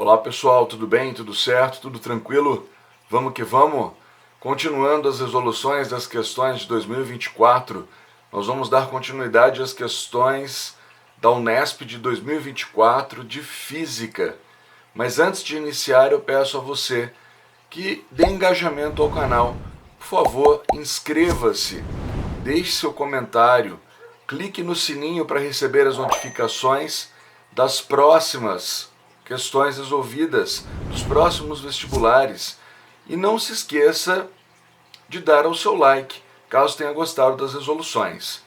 Olá pessoal, tudo bem? Tudo certo? Tudo tranquilo? Vamos que vamos? Continuando as resoluções das questões de 2024, nós vamos dar continuidade às questões da Unesp de 2024 de Física. Mas antes de iniciar, eu peço a você que dê engajamento ao canal. Por favor, inscreva-se, deixe seu comentário, clique no sininho para receber as notificações das próximas questões resolvidas, dos próximos vestibulares. E não se esqueça de dar o seu like, caso tenha gostado das resoluções.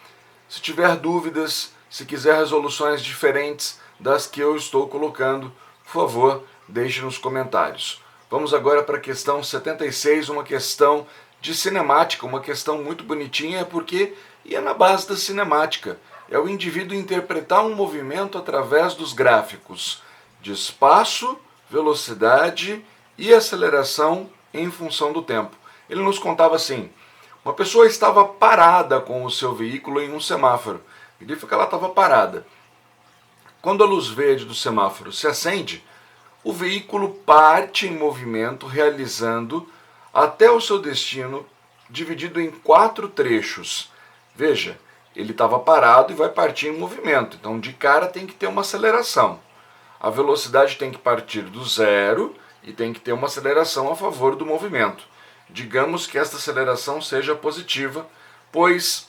Se tiver dúvidas, se quiser resoluções diferentes das que eu estou colocando, por favor, deixe nos comentários. Vamos agora para a questão 76, uma questão de cinemática, uma questão muito bonitinha, porque é na base da cinemática. É o indivíduo interpretar um movimento através dos gráficos de espaço, velocidade e aceleração em função do tempo. Ele nos contava assim: uma pessoa estava parada com o seu veículo em um semáforo. Significa que ela estava parada. Quando a luz verde do semáforo se acende, o veículo parte em movimento, realizando até o seu destino, dividido em 4 trechos. Veja, ele estava parado e vai partir em movimento. Então, de cara, tem que ter uma aceleração. A velocidade tem que partir do zero e tem que ter uma aceleração a favor do movimento. Digamos que esta aceleração seja positiva, pois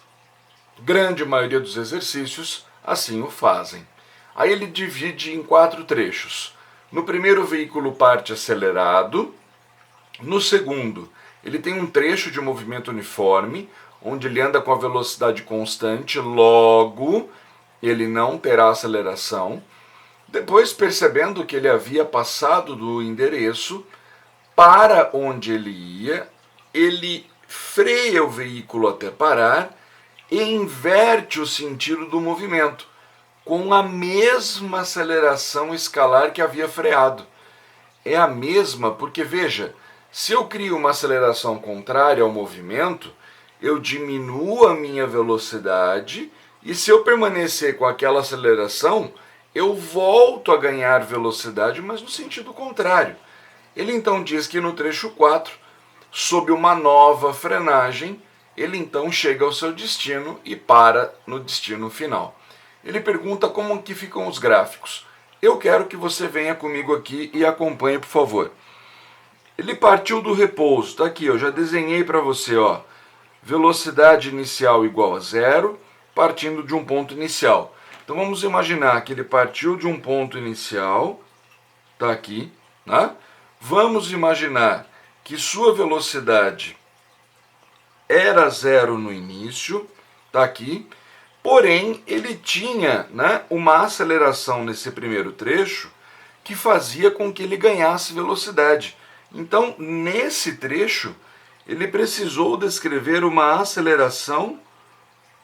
grande maioria dos exercícios assim o fazem. Aí ele divide em 4 trechos. No primeiro, o veículo parte acelerado. No segundo, ele tem um trecho de movimento uniforme, onde ele anda com a velocidade constante, logo ele não terá aceleração. Depois, percebendo que ele havia passado do endereço para onde ele ia, ele freia o veículo até parar e inverte o sentido do movimento, com a mesma aceleração escalar que havia freado. É a mesma porque, veja, se eu crio uma aceleração contrária ao movimento, eu diminuo a minha velocidade e se eu permanecer com aquela aceleração, eu volto a ganhar velocidade, mas no sentido contrário. Ele então diz que no trecho 4, sob uma nova frenagem, ele então chega ao seu destino e para no destino final. Ele pergunta como que ficam os gráficos. Eu quero que você venha comigo aqui e acompanhe, por favor. Ele partiu do repouso, está aqui, eu já desenhei para você, ó. Velocidade inicial igual a zero, partindo de um ponto inicial. Então vamos imaginar que ele partiu de um ponto inicial, está aqui, né? Vamos imaginar que sua velocidade era zero no início, está aqui, porém ele tinha, né, uma aceleração nesse primeiro trecho que fazia com que ele ganhasse velocidade. Então, nesse trecho, ele precisou descrever uma aceleração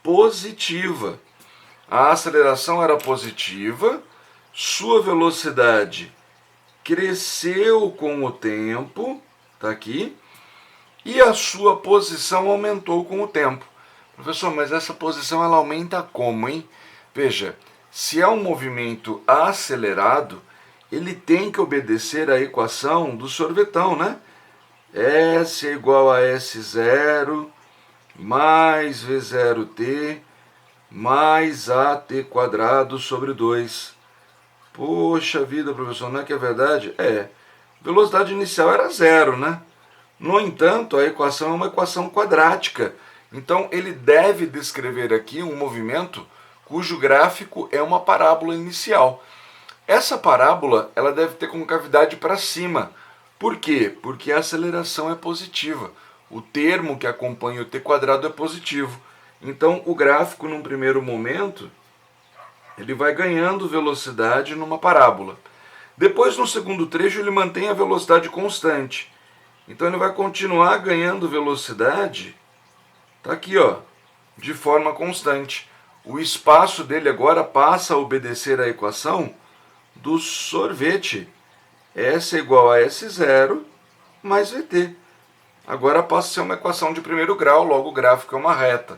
positiva. A aceleração era positiva, sua velocidade cresceu com o tempo, está aqui, e a sua posição aumentou com o tempo. Professor, mas essa posição ela aumenta como, hein? Veja, se é um movimento acelerado, ele tem que obedecer à equação do sorvetão, né? S é igual a S0 mais V0t mais AT quadrado sobre 2. Poxa vida, professor, não é que é verdade? É. Velocidade inicial era zero, né? No entanto, a equação é uma equação quadrática. Então, ele deve descrever aqui um movimento cujo gráfico é uma parábola inicial. Essa parábola ela deve ter concavidade para cima. Por quê? Porque a aceleração é positiva. O termo que acompanha o t quadrado é positivo. Então, o gráfico, num primeiro momento, ele vai ganhando velocidade numa parábola. Depois, no segundo trecho, ele mantém a velocidade constante. Então, ele vai continuar ganhando velocidade, tá aqui, ó, de forma constante. O espaço dele agora passa a obedecer à equação do sorvete. S é igual a S0 mais VT. Agora passa a ser uma equação de primeiro grau, logo o gráfico é uma reta.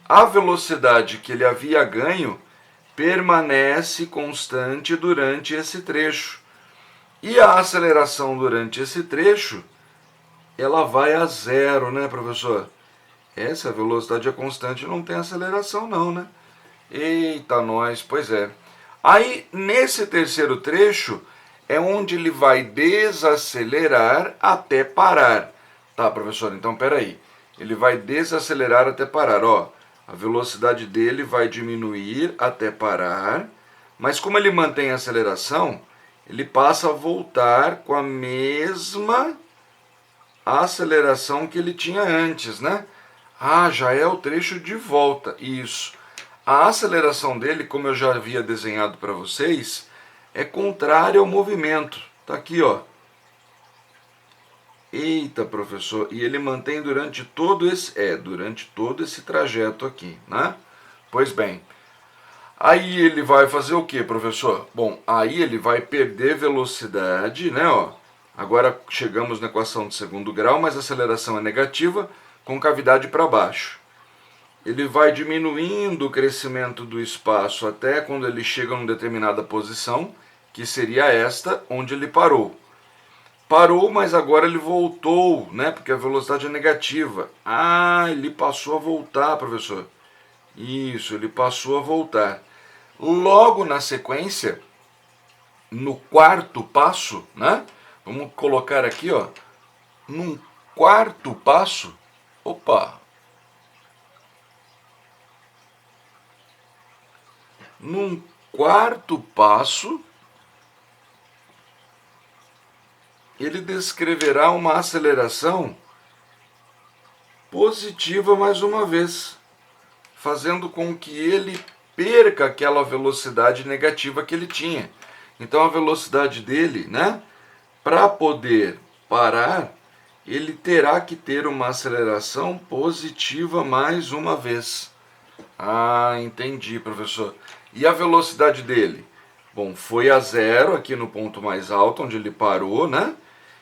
A velocidade que ele havia ganho permanece constante durante esse trecho. E a aceleração durante esse trecho, ela vai a zero, né, professor? Essa velocidade é constante, não tem aceleração não, né? Eita, nós, pois é. Aí, nesse terceiro trecho, é onde ele vai desacelerar até parar. Tá, professor? Então, peraí. Ele vai desacelerar até parar, ó. A velocidade dele vai diminuir até parar, mas como ele mantém a aceleração, ele passa a voltar com a mesma aceleração que ele tinha antes, né? Ah, já é o trecho de volta, isso. A aceleração dele, como eu já havia desenhado para vocês, é contrária ao movimento. Tá aqui, ó. Eita, professor, e ele mantém durante todo esse trajeto aqui, né? Pois bem, aí ele vai fazer o que, professor? Bom, aí ele vai perder velocidade, né, ó. Agora chegamos na equação de segundo grau, mas a aceleração é negativa, com cavidade para baixo. Ele vai diminuindo o crescimento do espaço até quando ele chega em uma determinada posição, que seria esta, onde ele parou. Parou, mas agora ele voltou, né? Porque a velocidade é negativa. Ah, ele passou a voltar, professor. Isso, ele passou a voltar. Logo na sequência, no quarto passo, né? Vamos colocar aqui, ó. Num quarto passo. Opa! Num quarto passo, ele descreverá uma aceleração positiva mais uma vez, fazendo com que ele perca aquela velocidade negativa que ele tinha. Então a velocidade dele, né, para poder parar, ele terá que ter uma aceleração positiva mais uma vez. Ah, entendi, professor. E a velocidade dele? Bom, foi a zero aqui no ponto mais alto, onde ele parou, né?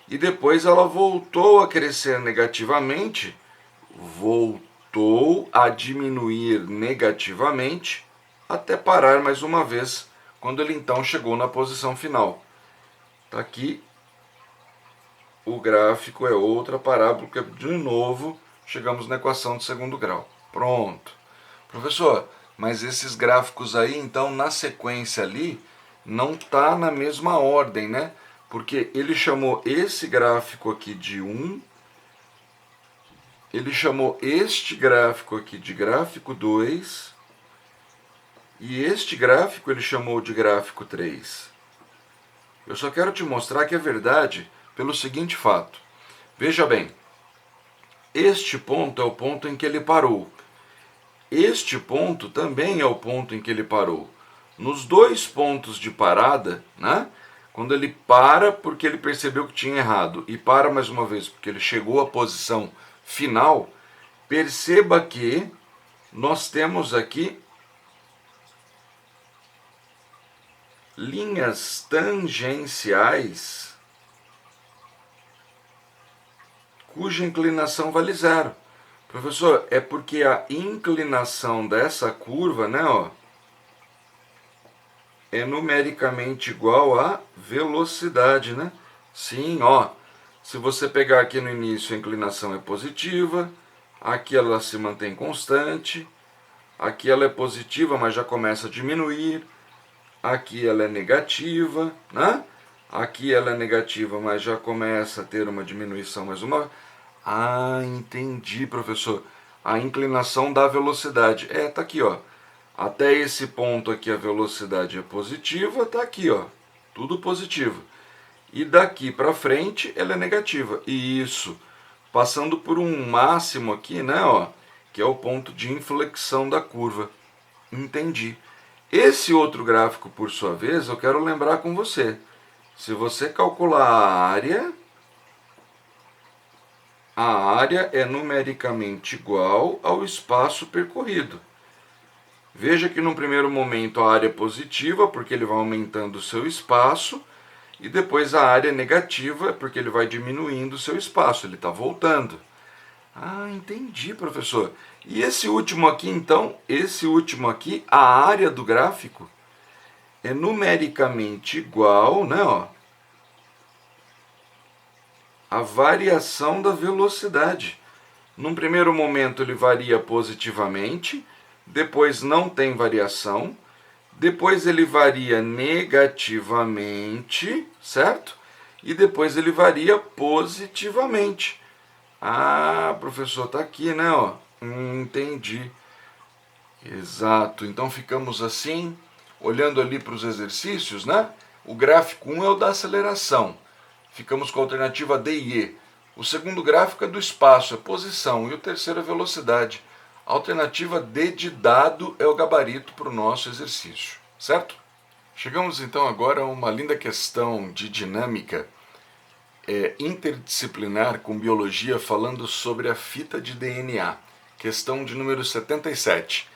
E depois ela voltou a crescer negativamente, voltou a diminuir negativamente, até parar mais uma vez, quando ele então chegou na posição final. Tá aqui, o gráfico é outra parábola, que de novo chegamos na equação de segundo grau. Pronto. Professor, mas esses gráficos aí, então, na sequência ali, não tá na mesma ordem, né? Porque ele chamou esse gráfico aqui de 1, ele chamou este gráfico aqui de gráfico 2, e este gráfico ele chamou de gráfico 3. Eu só quero te mostrar que é verdade pelo seguinte fato. Veja bem, este ponto é o ponto em que ele parou. Este ponto também é o ponto em que ele parou. Nos dois pontos de parada, né? Quando ele para porque ele percebeu que tinha errado e para mais uma vez porque ele chegou à posição final, perceba que nós temos aqui linhas tangenciais cuja inclinação vale zero. Professor, é porque a inclinação dessa curva, né, ó, é numericamente igual à velocidade, né? Sim, ó. Se você pegar aqui no início, a inclinação é positiva, aqui ela se mantém constante, aqui ela é positiva, mas já começa a diminuir, aqui ela é negativa, né? Aqui ela é negativa, mas já começa a ter uma diminuição mais uma. Ah, entendi, professor. A inclinação da velocidade. Tá aqui, ó. Até esse ponto aqui a velocidade é positiva, tá aqui, ó. Tudo positivo. E daqui para frente ela é negativa. E isso, passando por um máximo aqui, né, ó, que é o ponto de inflexão da curva. Entendi. Esse outro gráfico, por sua vez, eu quero lembrar com você. Se você calcular a área é numericamente igual ao espaço percorrido. Veja que no primeiro momento a área é positiva, porque ele vai aumentando o seu espaço, e depois a área é negativa, porque ele vai diminuindo o seu espaço, ele está voltando. Ah, entendi, professor. E esse último aqui, então, a área do gráfico é numericamente igual, né, ó, a variação da velocidade. Num primeiro momento ele varia positivamente, depois não tem variação, depois ele varia negativamente, certo? E depois ele varia positivamente. Ah, professor, tá aqui, né? Ó. Entendi. Exato. Então ficamos assim, olhando ali para os exercícios, né? O gráfico 1 é o da aceleração. Ficamos com a alternativa D e E. O segundo gráfico é do espaço, é posição. E o terceiro é velocidade. A alternativa D de dado é o gabarito para o nosso exercício, certo? Chegamos então agora a uma linda questão de dinâmica interdisciplinar com biologia, falando sobre a fita de DNA. Questão de número 77.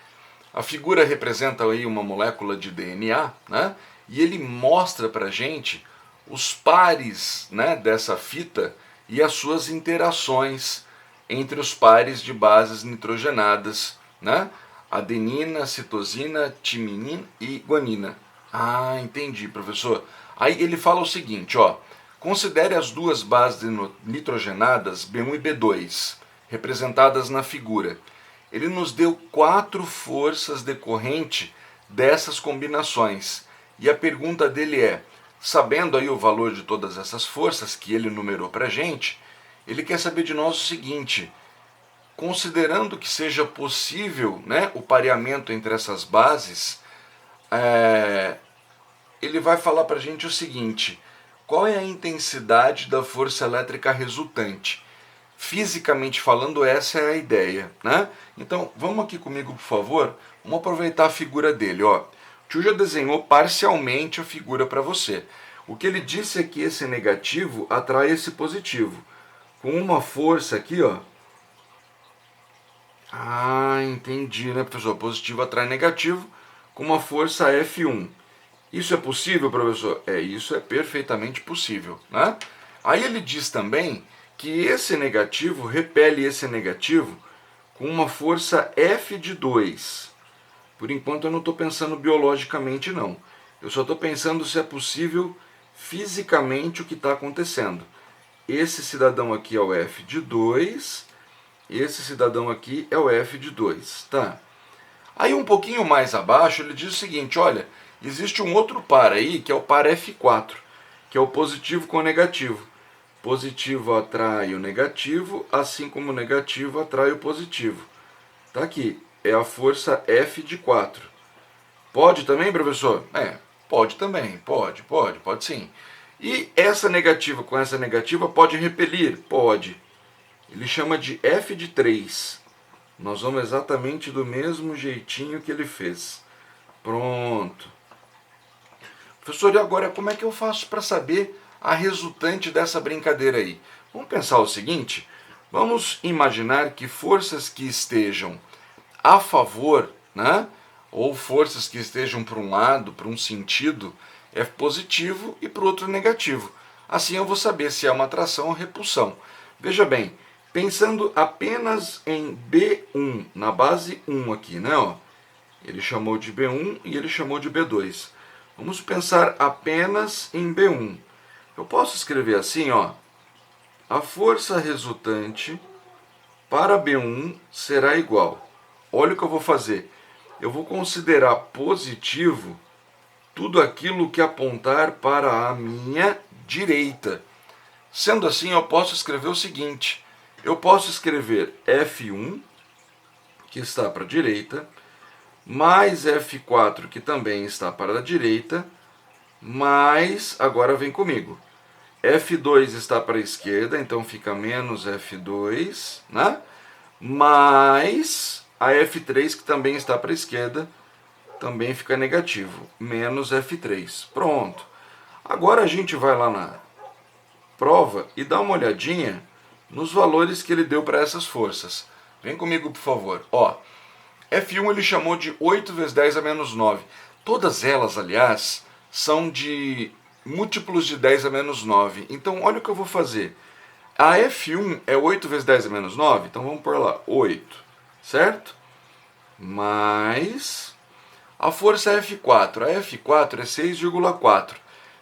A figura representa aí uma molécula de DNA, né? E ele mostra para a gente os pares, né, dessa fita e as suas interações entre os pares de bases nitrogenadas, né? Adenina, citosina, timina e guanina. Ah, entendi, professor. Aí ele fala o seguinte, ó. Considere as duas bases nitrogenadas B1 e B2, representadas na figura. Ele nos deu 4 forças decorrentes dessas combinações. E a pergunta dele é, sabendo aí o valor de todas essas forças que ele numerou para a gente, ele quer saber de nós o seguinte, considerando que seja possível, né, o pareamento entre essas bases, ele vai falar para a gente o seguinte, qual é a intensidade da força elétrica resultante? Fisicamente falando, essa é a ideia, né? Então, vamos aqui comigo, por favor. Vamos aproveitar a figura dele, ó. O tio já desenhou parcialmente a figura para você. O que ele disse é que esse negativo atrai esse positivo. Com uma força aqui, ó. Ah, entendi, né, professor? Positivo atrai negativo com uma força F1. Isso é possível, professor? Isso é perfeitamente possível, né? Aí ele diz também que esse negativo repele esse negativo com uma força F de 2. Por enquanto eu não estou pensando biologicamente, não. Eu só estou pensando se é possível fisicamente o que está acontecendo. Esse cidadão aqui é o F de 2, esse cidadão aqui é o F de 2, tá? Aí um pouquinho mais abaixo ele diz o seguinte, olha, existe um outro par aí, que é o par F4, que é o positivo com o negativo. Positivo atrai o negativo, assim como o negativo atrai o positivo. Tá aqui, é a força F de 4. Pode também, professor? Pode também, pode sim. E essa negativa com essa negativa pode repelir? Pode. Ele chama de F de 3. Nós vamos exatamente do mesmo jeitinho que ele fez. Pronto. Professor, e agora como é que eu faço para saber a resultante dessa brincadeira aí? Vamos pensar o seguinte, vamos imaginar que forças que estejam a favor, né, ou forças que estejam para um lado, para um sentido, é positivo e para o outro negativo. Assim eu vou saber se é uma atração ou repulsão. Veja bem, pensando apenas em B1, na base 1 aqui, né, ó, ele chamou de B1 e ele chamou de B2. Vamos pensar apenas em B1. Eu posso escrever assim, ó. A força resultante para B1 será igual. Olha o que eu vou fazer. Eu vou considerar positivo tudo aquilo que apontar para a minha direita. Sendo assim, eu posso escrever o seguinte. Eu posso escrever F1, que está para a direita, mais F4, que também está para a direita, mais, agora vem comigo, F2 está para a esquerda, então fica menos F2, né? Mais a F3, que também está para a esquerda, também fica negativo, menos F3. Pronto. Agora a gente vai lá na prova e dá uma olhadinha nos valores que ele deu para essas forças. Vem comigo, por favor. Ó, F1 ele chamou de 8 vezes 10 a menos 9. Todas elas, aliás, são de múltiplos de 10 a menos 9. Então, olha o que eu vou fazer. A F1 é 8 vezes 10 a menos 9, então vamos pôr lá 8, certo? Mais a força F4. A F4 é 6,4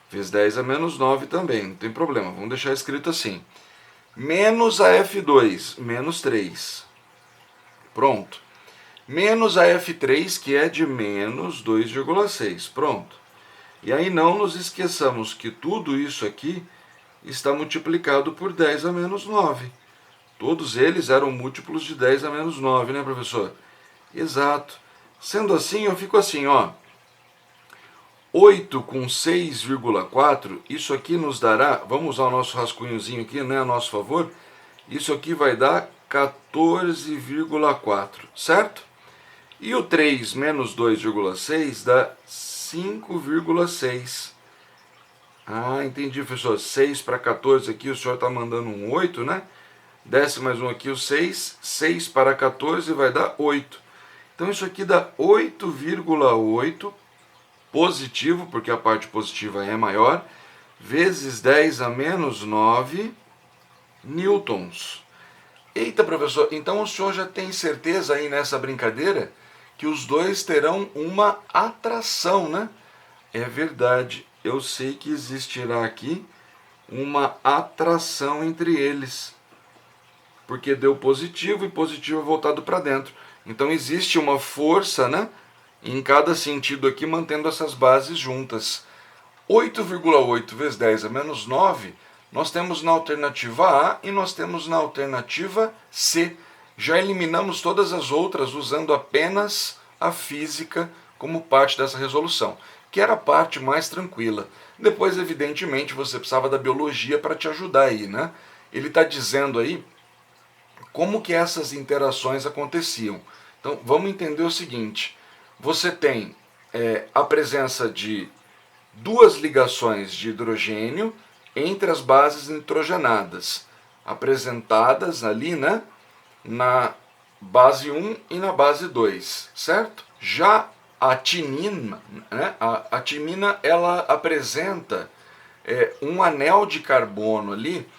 vezes 10 a menos 9 também, não tem problema, vamos deixar escrito assim. menos a F2, menos 3. Pronto. Menos a F3, que é de menos 2,6. Pronto. E aí não nos esqueçamos que tudo isso aqui está multiplicado por 10 a menos 9. Todos eles eram múltiplos de 10 a menos 9, né, professor? Exato. Sendo assim, eu fico assim, ó. 8 com 6,4, isso aqui nos dará, vamos usar o nosso rascunhozinho aqui, né, a nosso favor, isso aqui vai dar 14,4, certo? E o 3 menos 2,6 dá 5,6. Ah, entendi, professor. 6 para 14 aqui, o senhor está mandando um 8, né? Desce mais um aqui, o 6. 6 para 14 vai dar 8. Então isso aqui dá 8,8 positivo, porque a parte positiva é maior, vezes 10 a menos 9 newtons. Eita, professor, então o senhor já tem certeza aí nessa brincadeira que os dois terão uma atração, né? É verdade, eu sei que existirá aqui uma atração entre eles, porque deu positivo e positivo voltado para dentro. Então existe uma força, né, em cada sentido aqui, mantendo essas bases juntas. 8,8 vezes 10 a menos 9, nós temos na alternativa A e nós temos na alternativa C. Já eliminamos todas as outras usando apenas a física como parte dessa resolução, que era a parte mais tranquila. Depois, evidentemente, você precisava da biologia para te ajudar aí, né? Ele está dizendo aí como que essas interações aconteciam. Então, vamos entender o seguinte. Você tem a presença de duas ligações de hidrogênio entre as bases nitrogenadas, apresentadas ali, né, na base 1 e na base 2, certo? Já a timina, né, a timina, ela apresenta um anel de carbono ali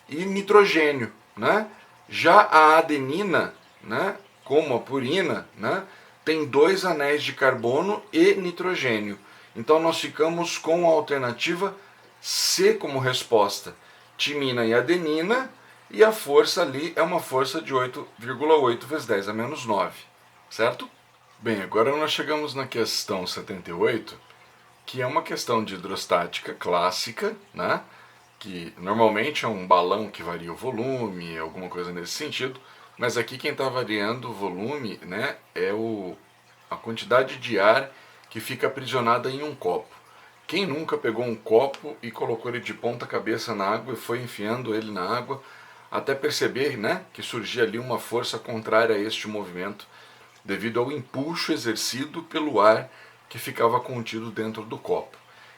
e nitrogênio, né? Já a adenina, né, como a purina, né, tem 2 anéis de carbono e nitrogênio. Então nós ficamos com a alternativa C como resposta. Timina e adenina, e a força ali é uma força de 8,8 vezes 10 a menos 9. Certo? Bem, agora nós chegamos na questão 78, que é uma questão de hidrostática clássica, né? Que normalmente é um balão que varia o volume, alguma coisa nesse sentido, mas aqui quem está variando o volume, né, é a quantidade de ar que fica aprisionada em um copo. Quem nunca pegou um copo e colocou ele de ponta cabeça na água e foi enfiando ele na água até perceber, né, que surgia ali uma força contrária a este movimento devido ao empuxo exercido pelo ar que ficava contido dentro do copo.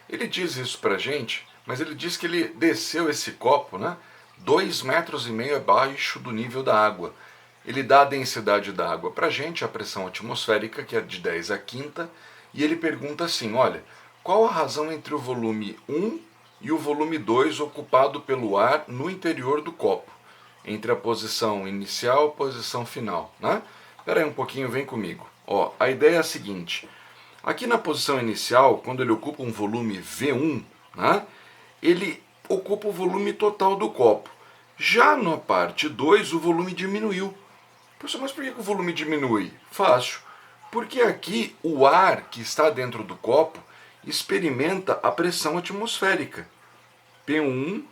Ele diz isso pra gente, mas ele diz que ele desceu esse copo, né, 2,5 metros abaixo do nível da água. Ele dá a densidade da água pra gente, a pressão atmosférica, que é de 10 a quinta, e ele pergunta assim, olha, qual a razão entre o volume 1 e o volume 2 ocupado pelo ar no interior do copo, entre a posição inicial e a posição final, né? Espera aí um pouquinho, vem comigo. Ó, a ideia é a seguinte, aqui na posição inicial, quando ele ocupa um volume V1, né, ele ocupa o volume total do copo. Já na parte 2, o volume diminuiu. Professor, mas por que o volume diminui? Fácil. Porque aqui o ar que está dentro do copo experimenta a pressão atmosférica. P1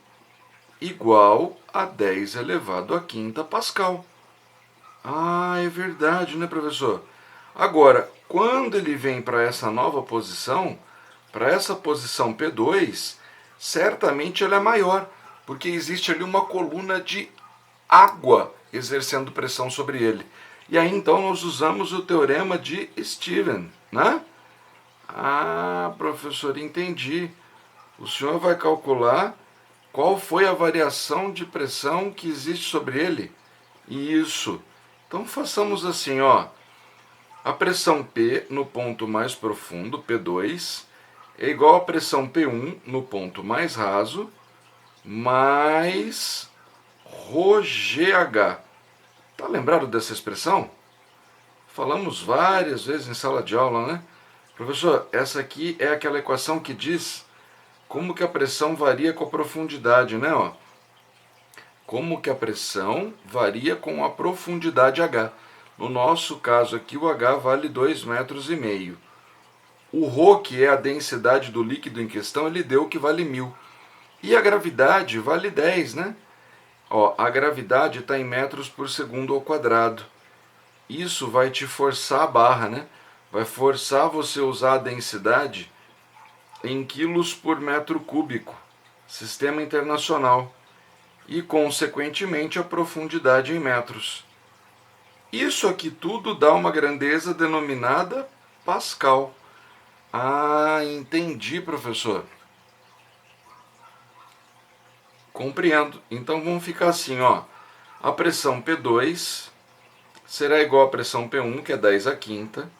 igual a 10 elevado a quinta Pascal. Ah, é verdade, né, professor? Agora, quando ele vem para essa nova posição, para essa posição P2, certamente ela é maior, porque existe ali uma coluna de água exercendo pressão sobre ele. E aí então nós usamos o teorema de Stephen, né? Ah, professor, entendi. O senhor vai calcular qual foi a variação de pressão que existe sobre ele? Isso. Então façamos assim, ó. A pressão P no ponto mais profundo, P2, é igual a pressão P1 no ponto mais raso, mais ρGH. Tá lembrado dessa expressão? Falamos várias vezes em sala de aula, né? Professor, essa aqui é aquela equação que diz como que a pressão varia com a profundidade, né? Ó. como que a pressão varia com a profundidade H. No nosso caso aqui, o H vale 2,5 metros. O ρ, que é a densidade do líquido em questão, ele deu que vale 1000. E a gravidade vale 10, né? Ó, a gravidade está em metros por segundo ao quadrado. Isso vai te forçar a barra, né? Vai forçar você a usar a densidade em quilos por metro cúbico, sistema internacional, e consequentemente a profundidade em metros. Isso aqui tudo dá uma grandeza denominada Pascal. Ah, entendi, professor. Compreendo. Então vamos ficar assim, ó. A pressão P2 será igual à pressão P1, que é 10 à quinta,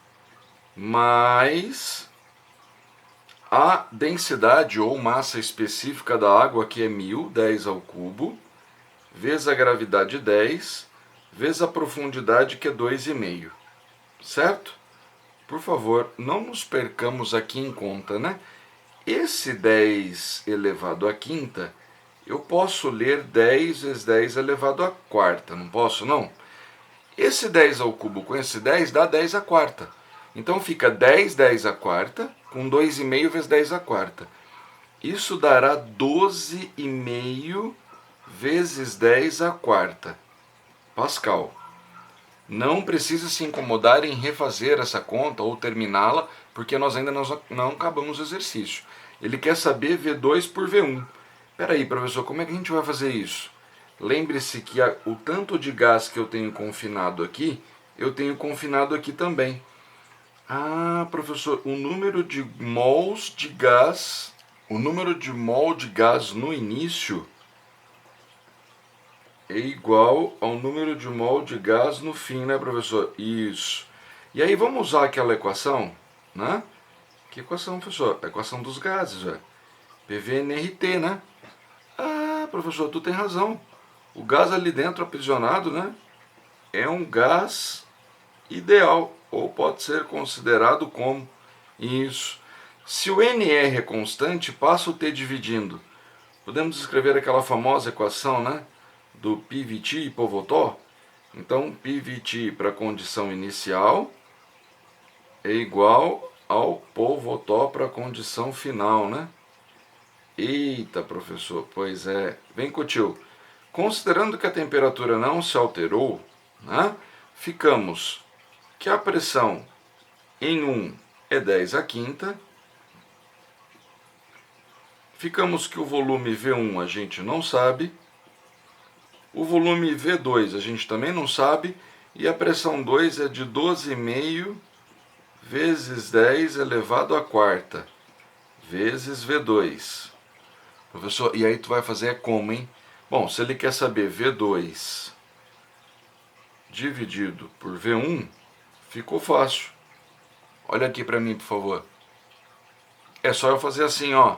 mais a densidade ou massa específica da água, que é 1000, 10 ao cubo, vezes a gravidade 10, vezes a profundidade, que é 2,5. Certo? Por favor, não nos percamos aqui em conta, né? Esse 10 elevado à quinta, eu posso ler 10 vezes 10 elevado à quarta, não posso, não? Esse 10 ao cubo com esse 10 dá 10 à quarta. Então fica 10, 10 à quarta, com 2,5 vezes 10 à quarta. Isso dará 12,5 vezes 10 à quarta. Pascal. Não precisa se incomodar em refazer essa conta ou terminá-la, porque nós ainda não acabamos o exercício. Ele quer saber V2 por V1. Peraí, professor, como é que a gente vai fazer isso? Lembre-se que o tanto de gás que eu tenho confinado aqui, eu tenho confinado aqui também. Ah, professor, o número de mols de gás, o número de mol de gás no início é igual ao número de mol de gás no fim, né, professor? Isso. E aí vamos usar aquela equação, né? Que equação, professor? A equação dos gases, velho. PV-NRT, né? Ah, professor, tu tem razão. O gás ali dentro aprisionado, né? É um gás ideal, ou pode ser considerado como isso. Se o NR é constante, passa o T dividindo. Podemos escrever aquela famosa equação, né? Do PVT e Povotó. Então, PVT para a condição inicial é igual ao Povotó para a condição final, né? Eita, professor, pois é. Vem com o tio. Considerando que a temperatura não se alterou, né, ficamos que a pressão em 1 é 10 à quinta, ficamos que o volume V1 a gente não sabe, o volume V2 a gente também não sabe, e a pressão 2 é de 12,5 vezes 10 elevado à quarta, vezes V2. Professor, e aí tu vai fazer como, hein? Bom, se ele quer saber V2 dividido por V1, ficou fácil. Olha aqui para mim, por favor. É só eu fazer assim, ó.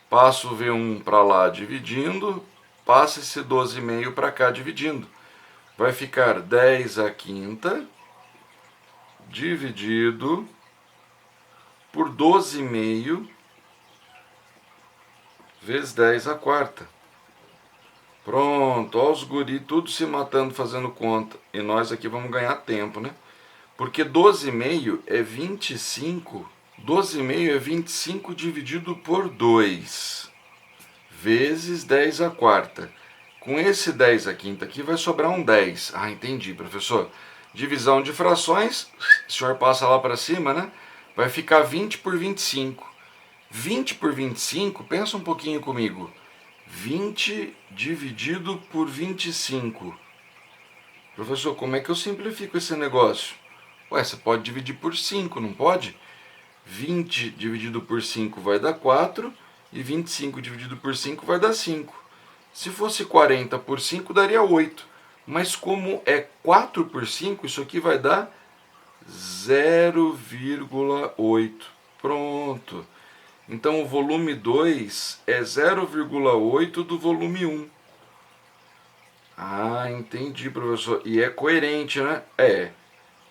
Passo o V1 para lá dividindo, passa esse 12,5 para cá dividindo. Vai ficar 10 à quinta dividido por 12,5 vezes 10 à quarta. Pronto, ó os guri tudo se matando fazendo conta. E nós aqui vamos ganhar tempo, né? Porque 12,5 é 25. 12,5 é 25 dividido por 2. Vezes 10 à quarta. Com esse 10 à quinta aqui vai sobrar um 10. Ah, entendi, professor. Divisão de frações. O senhor passa lá para cima, né? Vai ficar 20 por 25. 20 por 25, pensa um pouquinho comigo. 20 dividido por 25. Professor, como é que eu simplifico esse negócio? Ué, você pode dividir por 5, não pode? 20 dividido por 5 vai dar 4 e 25 dividido por 5 vai dar 5. Se fosse 40 por 5 daria 8. Mas como é 4 por 5, isso aqui vai dar 0,8. Pronto. Então o volume 2 é 0,8 do volume 1. Ah, entendi, professor. E é coerente, né? É.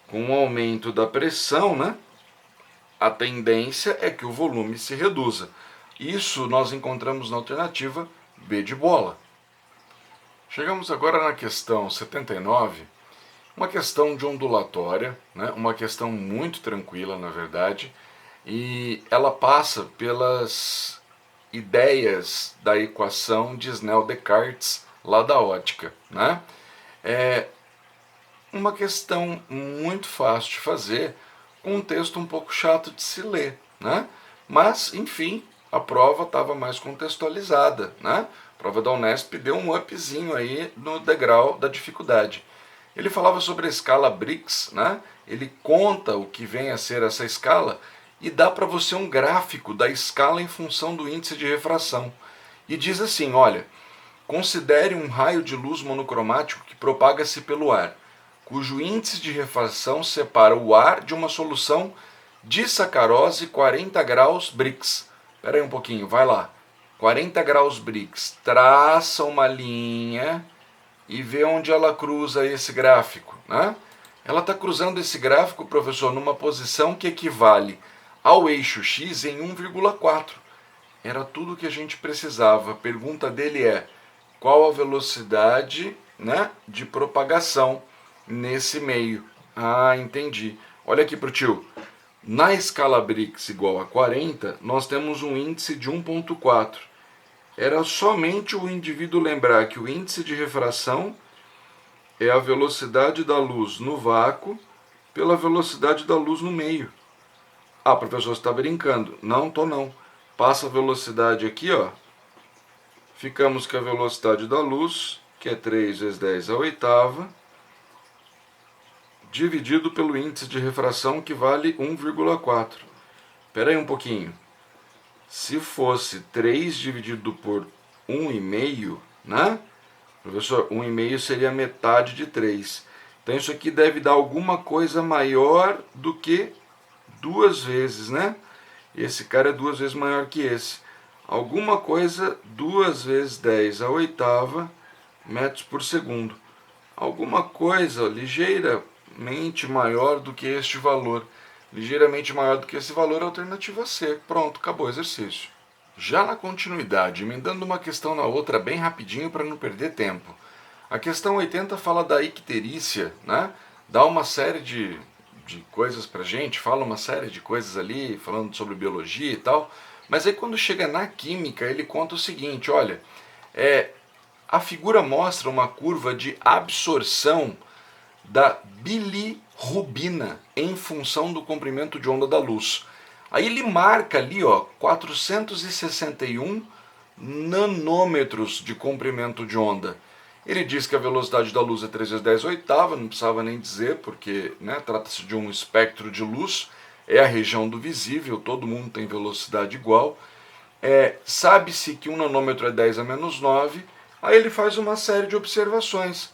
Com o aumento da pressão, né? A tendência é que o volume se reduza. Isso nós encontramos na alternativa B de bola. Chegamos agora na questão 79, uma questão de ondulatória, né? Uma questão muito tranquila, na verdade, e ela passa pelas ideias da equação de Snell-Descartes lá da ótica, né? É uma questão muito fácil de fazer, com um texto um pouco chato de se ler, né? Mas, enfim, a prova estava mais contextualizada, né? A prova da Unesp deu um upzinho aí no degrau da dificuldade. Ele falava sobre a escala Briggs, né? Ele conta o que vem a ser essa escala e dá para você um gráfico da escala em função do índice de refração. E diz assim, olha, considere um raio de luz monocromático que propaga-se pelo ar, cujo índice de refração separa o ar de uma solução de sacarose 40 graus Brix. Espera aí um pouquinho, vai lá. 40 graus Brix. Traça uma linha e vê onde ela cruza esse gráfico, né? Ela está cruzando esse gráfico, professor, numa posição que equivale ao eixo x em 1,4. Era tudo que a gente precisava. A pergunta dele é: qual a velocidade, né, de propagação nesse meio? Ah, entendi. Olha aqui para o tio. Na escala Brix igual a 40, nós temos um índice de 1,4. Era somente o indivíduo lembrar que o índice de refração é a velocidade da luz no vácuo pela velocidade da luz no meio. Ah, professor, você está brincando. Não, tô não. Passa a velocidade aqui, ó. Ficamos com a velocidade da luz, que é 3 vezes 10 a oitava, dividido pelo índice de refração, que vale 1,4. Espera aí um pouquinho. Se fosse 3 dividido por 1,5, né? Professor, 1,5 seria metade de 3. Então isso aqui deve dar alguma coisa maior do que 2 vezes, né? Esse cara é 2 vezes maior que esse. Alguma coisa 2 vezes 10 a oitava metros por segundo. Alguma coisa ligeiramente maior do que este valor. Ligeiramente maior do que esse valor é a alternativa C. Pronto, acabou o exercício. Já na continuidade, emendando uma questão na outra bem rapidinho para não perder tempo. A questão 80 fala da icterícia, né? Dá uma série de coisas pra gente, fala uma série de coisas ali, falando sobre biologia e tal. Mas aí quando chega na química, ele conta o seguinte, olha, a figura mostra uma curva de absorção da bilirrubina em função do comprimento de onda da luz. Aí ele marca ali, ó, 461 nanômetros de comprimento de onda. Ele diz que a velocidade da luz é 3 vezes 10 oitava, não precisava nem dizer, porque, né, trata-se de um espectro de luz, é a região do visível, todo mundo tem velocidade igual. Sabe-se que 1 nanômetro é 10 a menos 9, aí ele faz uma série de observações.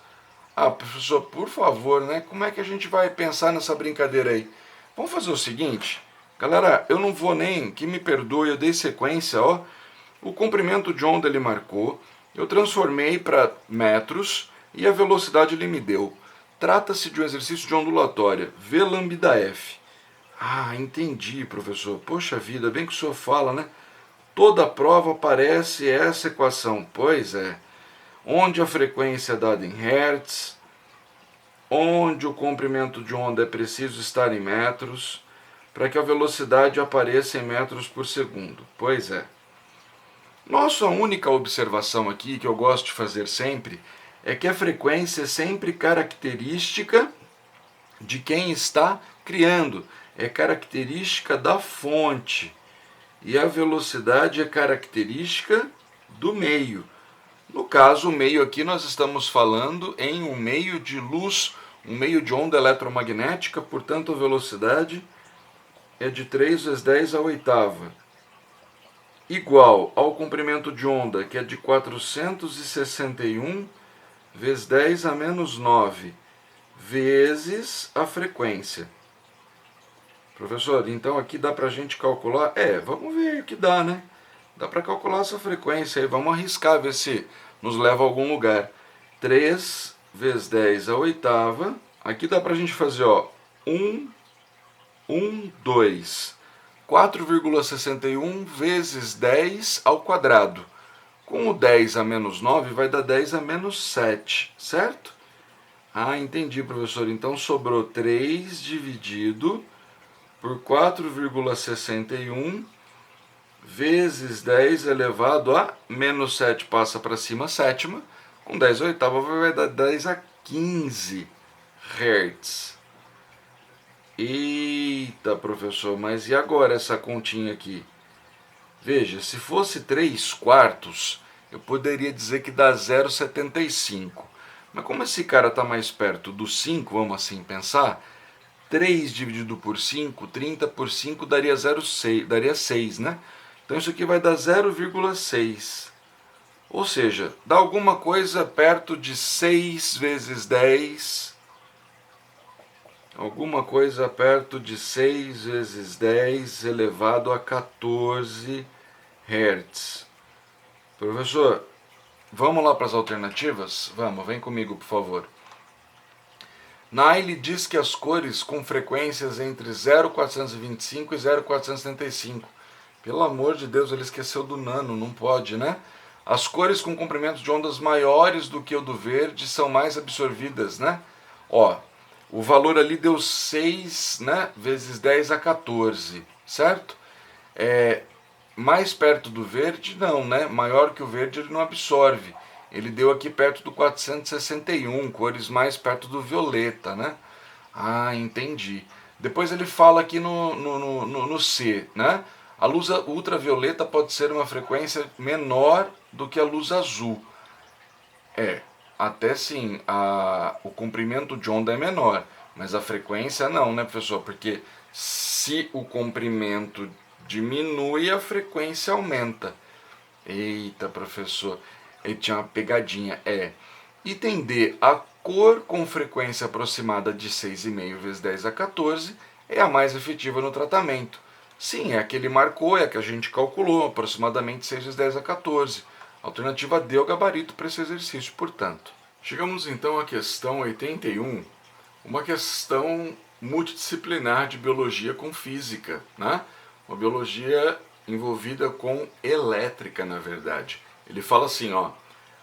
Ah, professor, por favor, né? Como é que a gente vai pensar nessa brincadeira aí? Vamos fazer o seguinte, galera, eu não vou nem, que me perdoe, eu dei sequência, ó. O comprimento de onda ele marcou, eu transformei para metros e a velocidade ele me deu. Trata-se de um exercício de ondulatória, V lambda F. Ah, entendi, professor. Poxa vida, bem que o senhor fala, né? Toda prova aparece essa equação. Pois é. Onde a frequência é dada em hertz, onde o comprimento de onda é preciso estar em metros, para que a velocidade apareça em metros por segundo. Pois é. Nossa única observação aqui, que eu gosto de fazer sempre, é que a frequência é sempre característica de quem está criando, é característica da fonte, e a velocidade é característica do meio. No caso, o meio aqui nós estamos falando em um meio de luz, um meio de onda eletromagnética, portanto a velocidade é de 3 vezes 10 a oitava, igual ao comprimento de onda, que é de 461 vezes 10 a menos 9, vezes a frequência. Professor, então aqui dá para a gente calcular? Vamos ver o que dá, né? Dá para calcular essa frequência aí, vamos arriscar, ver se nos leva a algum lugar. 3 vezes 10 a oitava, aqui dá para a gente fazer, ó, 2. 4,61 vezes 10 ao quadrado. Com o 10 a menos 9 vai dar 10 a menos 7, certo? Ah, entendi, professor. Então sobrou 3 dividido por 4,61 vezes 10 elevado a menos 7 passa para cima, sétima. Com 10 oitava vai dar 10 a 15 Hz. Eita, professor, mas e agora essa continha aqui? Veja, se fosse 3 quartos, eu poderia dizer que dá 0,75. Mas como esse cara está mais perto do 5, vamos assim pensar, 3 dividido por 5, 30 por 5 daria 0,6, daria 6, né? Então isso aqui vai dar 0,6. Ou seja, dá alguma coisa perto de 6 vezes 10. Alguma coisa perto de 6 vezes 10 elevado a 14 Hz. Professor, vamos lá para as alternativas? Vamos, vem comigo, por favor. Naile diz que as cores com frequências entre 0,425 e 0,475. Pelo amor de Deus, ele esqueceu do nano, não pode, né? As cores com comprimentos de ondas maiores do que o do verde são mais absorvidas, né? Ó, o valor ali deu 6, né, vezes 10 a 14, certo? Mais perto do verde, não, né? Maior que o verde ele não absorve. Ele deu aqui perto do 461, cores mais perto do violeta, né? Ah, entendi. Depois ele fala aqui no C, né? A luz ultravioleta pode ser uma frequência menor do que a luz azul. Até sim, o comprimento de onda é menor, mas a frequência não, né, professor? Porque se o comprimento diminui, a frequência aumenta. Eita, professor, ele tinha uma pegadinha. Item D, a cor com frequência aproximada de 6,5 vezes 10 a 14 é a mais efetiva no tratamento. Sim, é a que ele marcou, é a que a gente calculou, aproximadamente 6 vezes 10 a 14. Alternativa D é o gabarito para esse exercício, portanto. Chegamos então à questão 81, uma questão multidisciplinar de biologia com física, né? Uma biologia envolvida com elétrica, na verdade. Ele fala assim, ó: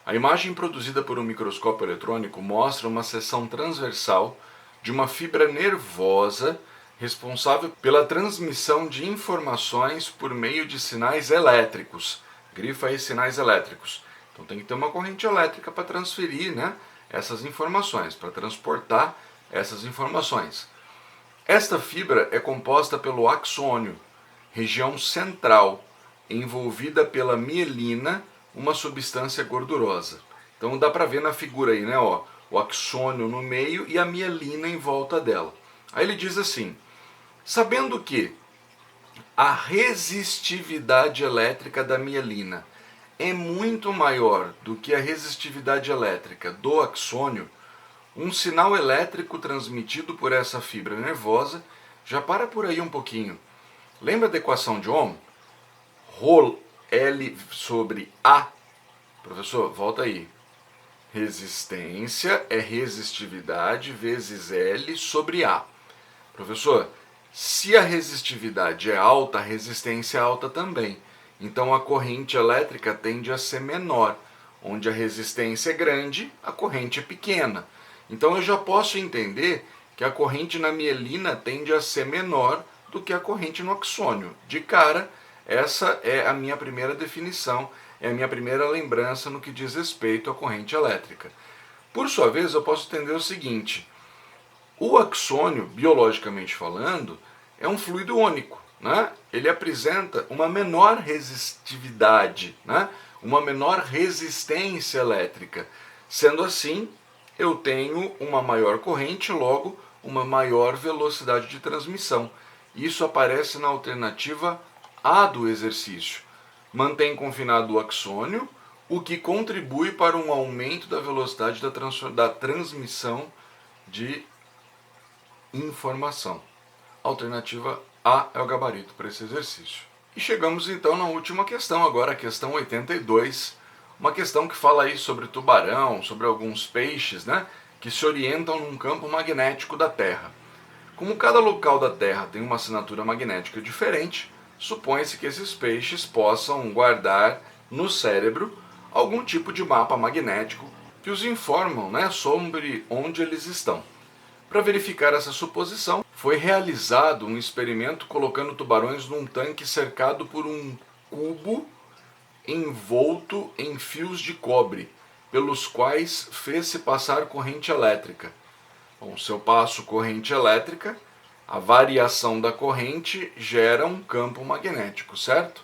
a imagem produzida por um microscópio eletrônico mostra uma seção transversal de uma fibra nervosa responsável pela transmissão de informações por meio de sinais elétricos. Grifa aí sinais elétricos. Então tem que ter uma corrente elétrica para transferir, né, essas informações, para transportar essas informações. Esta fibra é composta pelo axônio, região central, envolvida pela mielina, uma substância gordurosa. Então dá para ver na figura aí, né, ó, o axônio no meio e a mielina em volta dela. Aí ele diz assim: sabendo que a resistividade elétrica da mielina é muito maior do que a resistividade elétrica do axônio, um sinal elétrico transmitido por essa fibra nervosa, já para por aí um pouquinho. Lembra da equação de Ohm? Rho L sobre A. Professor, volta aí. Resistência é resistividade vezes L sobre A. Professor, se a resistividade é alta, a resistência é alta também. Então a corrente elétrica tende a ser menor. Onde a resistência é grande, a corrente é pequena. Então eu já posso entender que a corrente na mielina tende a ser menor do que a corrente no axônio. De cara, essa é a minha primeira definição, é a minha primeira lembrança no que diz respeito à corrente elétrica. Por sua vez, eu posso entender o seguinte: o axônio, biologicamente falando, é um fluido único, né? Ele apresenta uma menor resistividade, né? Uma menor resistência elétrica. Sendo assim, eu tenho uma maior corrente, logo uma maior velocidade de transmissão. Isso aparece na alternativa A do exercício. Mantém confinado o axônio, o que contribui para um aumento da velocidade da transmissão de informação. Alternativa A é o gabarito para esse exercício. E chegamos então na última questão, agora a questão 82, uma questão que fala aí sobre tubarão, sobre alguns peixes, né, que se orientam num campo magnético da Terra. Como cada local da Terra tem uma assinatura magnética diferente, supõe-se que esses peixes possam guardar no cérebro algum tipo de mapa magnético que os informam, né, sobre onde eles estão. Para verificar essa suposição, foi realizado um experimento colocando tubarões num tanque cercado por um cubo envolto em fios de cobre, pelos quais fez-se passar corrente elétrica. Bom, se eu passo corrente elétrica, a variação da corrente gera um campo magnético, certo?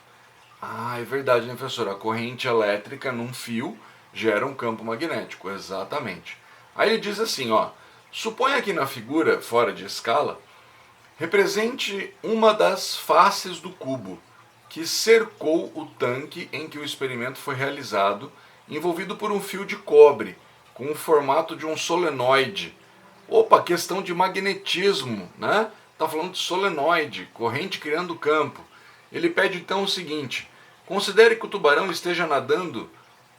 Ah, é verdade, né, professor? A corrente elétrica num fio gera um campo magnético, exatamente. Aí ele diz assim, ó, suponha que na figura, fora de escala, represente uma das faces do cubo, que cercou o tanque em que o experimento foi realizado, envolvido por um fio de cobre, com o formato de um solenoide. Opa, questão de magnetismo, né? Está falando de solenoide, corrente criando campo. Ele pede então o seguinte, considere que o tubarão esteja nadando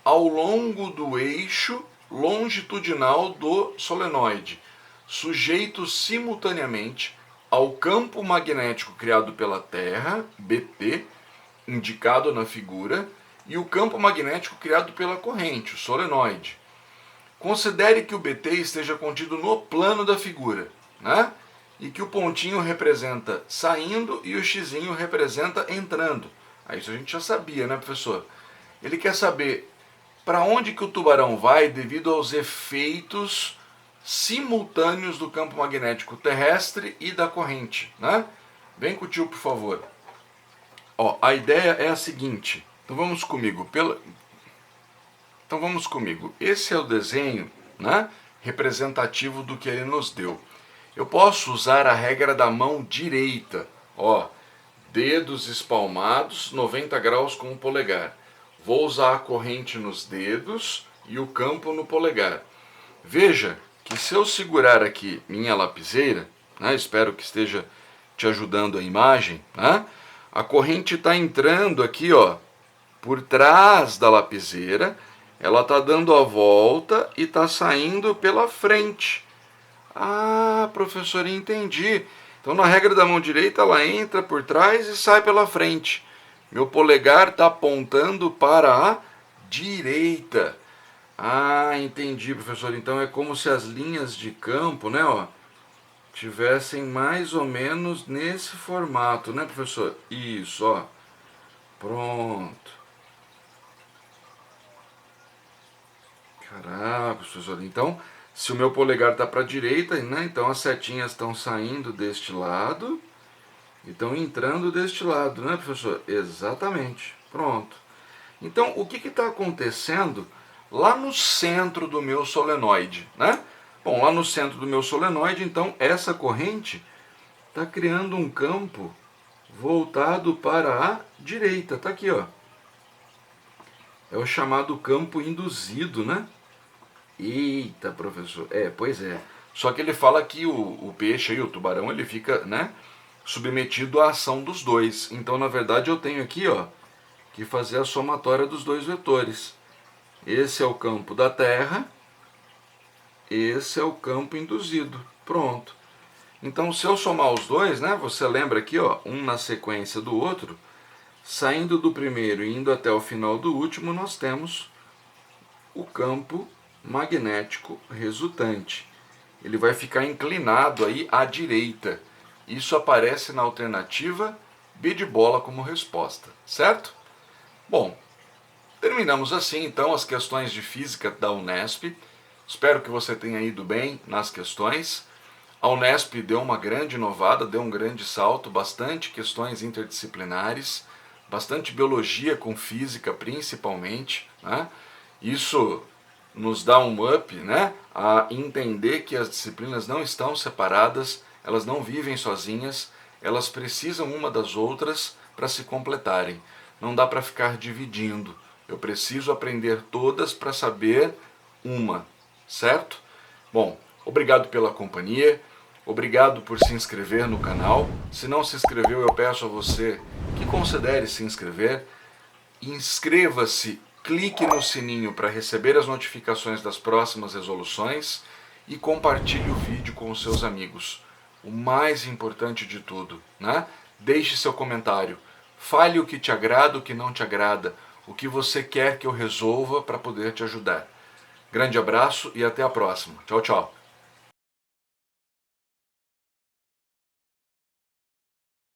ao longo do eixo longitudinal do solenoide, sujeito simultaneamente ao campo magnético criado pela Terra, BT, indicado na figura, e o campo magnético criado pela corrente, o solenoide. Considere que o BT esteja contido no plano da figura, né? E que o pontinho representa saindo e o xizinho representa entrando. Isso a gente já sabia, né, professor? Ele quer saber para onde que o tubarão vai devido aos efeitos simultâneos do campo magnético terrestre e da corrente, né? Vem com o tio, por favor. Ó, a ideia é a seguinte. Então vamos comigo. Esse é o desenho, né, representativo do que ele nos deu. Eu posso usar a regra da mão direita. Ó, dedos espalmados, 90 graus com o polegar. Vou usar a corrente nos dedos e o campo no polegar. Veja que se eu segurar aqui minha lapiseira, né, espero que esteja te ajudando a imagem, né, a corrente está entrando aqui, ó, por trás da lapiseira, ela está dando a volta e está saindo pela frente. Ah, professor, entendi. Então na regra da mão direita ela entra por trás e sai pela frente. Meu polegar está apontando para a direita. Ah, entendi, professor. Então é como se as linhas de campo, né, ó, tivessem mais ou menos nesse formato, né, professor? Isso, ó. Pronto. Caraca, professor. Então, se o meu polegar está para a direita, né, então as setinhas estão saindo deste lado e estão entrando deste lado, né, professor? Exatamente. Pronto. Então, o que está acontecendo lá no centro do meu solenoide, né? Bom, lá no centro do meu solenoide, então, essa corrente está criando um campo voltado para a direita. Está aqui, ó. É o chamado campo induzido, né? Eita, professor. Pois é. Só que ele fala que o peixe aí, o tubarão, ele fica, né, submetido à ação dos dois. Então, na verdade, eu tenho aqui, ó, que fazer a somatória dos dois vetores. Esse é o campo da Terra, esse é o campo induzido. Pronto. Então, se eu somar os dois, né, você lembra aqui, ó, um na sequência do outro, saindo do primeiro e indo até o final do último, nós temos o campo magnético resultante. Ele vai ficar inclinado aí à direita. Isso aparece na alternativa B de bola como resposta, certo? Bom, terminamos assim então as questões de física da Unesp. Espero que você tenha ido bem nas questões. A Unesp deu uma grande inovada, deu um grande salto, bastante questões interdisciplinares, bastante biologia com física principalmente, né? Isso nos dá um up, né, a entender que as disciplinas não estão separadas, elas não vivem sozinhas, elas precisam uma das outras para se completarem. Não dá para ficar dividindo. Eu preciso aprender todas para saber uma, certo? Bom, obrigado pela companhia, obrigado por se inscrever no canal. Se não se inscreveu, eu peço a você que considere se inscrever. Inscreva-se, clique no sininho para receber as notificações das próximas resoluções e compartilhe o vídeo com os seus amigos. O mais importante de tudo, né? Deixe seu comentário. Fale o que te agrada, o que não te agrada. o que você quer que eu resolva para poder te ajudar. Grande abraço e até a próxima. Tchau, tchau.